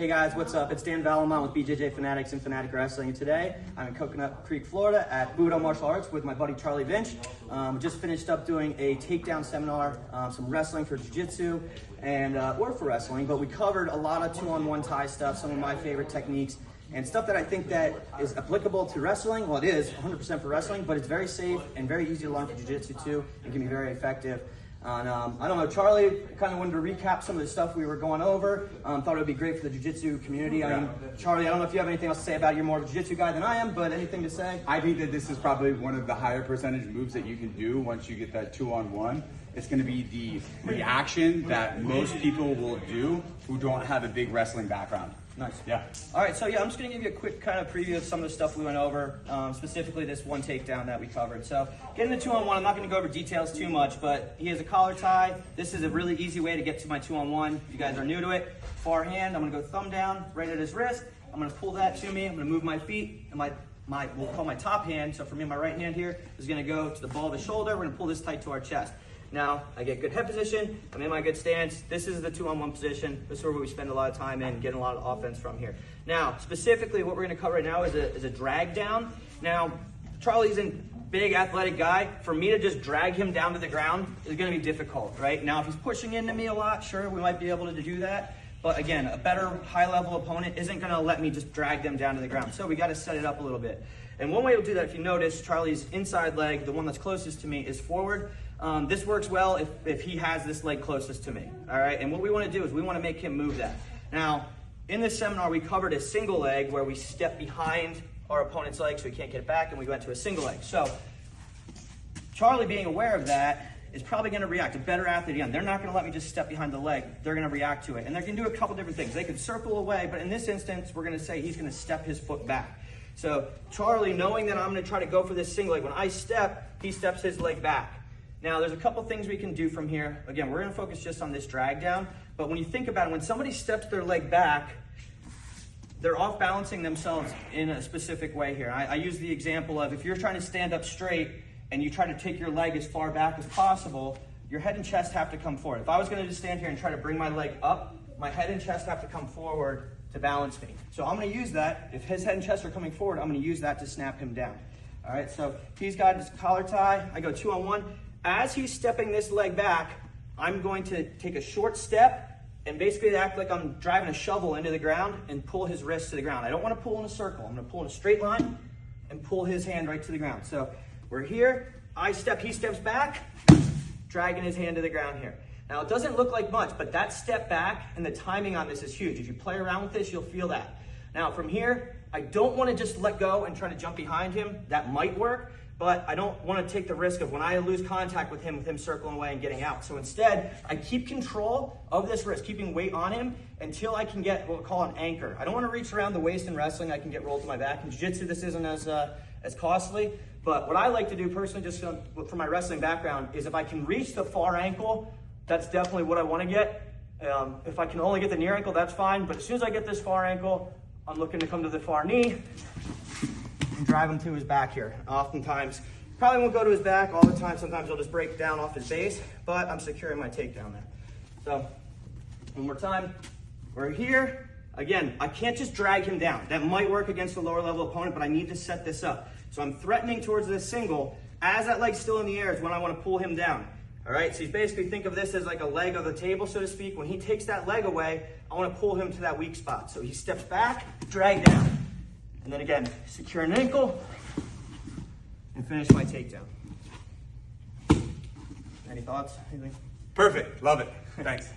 Hey guys, what's up? It's Dan Vallimont with BJJ Fanatics and Fanatic Wrestling. And today, I'm in Coconut Creek, Florida at Budo Martial Arts with my buddy Charlie Vinch. Just finished up doing a takedown seminar, some wrestling for jiu-jitsu and or for wrestling, but we covered a lot of two-on-one tie stuff, some of my favorite techniques, and stuff that I think that is applicable to wrestling. Well, it is 100% for wrestling, but it's very safe and very easy to learn for jiu-jitsu too, and can be very effective. And, I don't know, Charlie kind of wanted to recap some of the stuff we were going over. Thought it would be great for the jiu-jitsu community. I mean, Charlie, I don't know if you have anything else to say about it. You're more of a jiu-jitsu guy than I am, but anything to say? I think that this is probably one of the higher percentage moves that you can do once you get that two-on-one. It's going to be the reaction that most people will do who don't have a big wrestling background. Nice. Yeah. All right, so yeah, I'm just going to give you a quick kind of preview of some of the stuff we went over, specifically this one takedown that we covered. So getting the two-on-one, I'm not going to go over details too much, but he has a collar tie. This is a really easy way to get to my two-on-one. If you guys are new to it, far hand, I'm going to go thumb down right at his wrist. I'm going to pull that to me. I'm going to move my feet, and we'll call my top hand. So for me, my right hand here is going to go to the ball of the shoulder. We're going to pull this tight to our chest. Now, I get good head position, I'm in my good stance. This is the two-on-one position. This is where we spend a lot of time in, getting a lot of offense from here. Now, specifically, what we're gonna cover right now is a drag down. Now, Charlie's a big athletic guy. For me to just drag him down to the ground is gonna be difficult, right? Now, if he's pushing into me a lot, sure, we might be able to do that. But again, a better high-level opponent isn't gonna let me just drag them down to the ground. So we gotta set it up a little bit. And one way to do that, if you notice, Charlie's inside leg, the one that's closest to me, is forward. This works well if he has this leg closest to me, all right? And what we wanna do is we wanna make him move that. Now, in this seminar, we covered a single leg where we step behind our opponent's leg so he can't get it back, and we went to a single leg. So, Charlie being aware of that is probably gonna react. A better athlete, again, they're not gonna let me just step behind the leg. They're gonna react to it. And they can do a couple different things. They can circle away, but in this instance, we're gonna say he's gonna step his foot back. So, Charlie, knowing that I'm gonna try to go for this single leg, when I step, he steps his leg back. Now, there's a couple things we can do from here. Again, we're gonna focus just on this drag down, but when you think about it, when somebody steps their leg back, they're off balancing themselves in a specific way here. I use the example of if you're trying to stand up straight and you try to take your leg as far back as possible, your head and chest have to come forward. If I was gonna just stand here and try to bring my leg up, my head and chest have to come forward to balance me. So I'm gonna use that. If his head and chest are coming forward, I'm gonna use that to snap him down. All right, so he's got his collar tie. I go two-on-one. As he's stepping this leg back, I'm going to take a short step and basically act like I'm driving a shovel into the ground and pull his wrist to the ground. I don't want to pull in a circle. I'm going to pull in a straight line and pull his hand right to the ground. So we're here, I step, he steps back, dragging his hand to the ground here. Now it doesn't look like much, but that step back and the timing on this is huge. If you play around with this, you'll feel that. Now from here, I don't want to just let go and try to jump behind him. That might work. But I don't want to take the risk of when I lose contact with him circling away and getting out. So instead, I keep control of this wrist, keeping weight on him until I can get what we call an anchor. I don't want to reach around the waist in wrestling. I can get rolled to my back. In jiu-jitsu, this isn't as costly. But what I like to do personally, just from my wrestling background, is if I can reach the far ankle, that's definitely what I want to get. If I can only get the near ankle, that's fine. But as soon as I get this far ankle, I'm looking to come to the far knee. Drive him to his back here. Oftentimes, probably won't go to his back all the time. Sometimes he'll just break down off his base, but I'm securing my takedown there. So, one more time. We're here. Again, I can't just drag him down. That might work against a lower level opponent, but I need to set this up. So I'm threatening towards this single. As that leg's still in the air is when I want to pull him down. All right, so you basically think of this as like a leg of the table, so to speak. When he takes that leg away, I want to pull him to that weak spot. So he steps back, drag down. And then again, secure an ankle and finish my takedown. Any thoughts? Anything? Perfect. Love it. Thanks.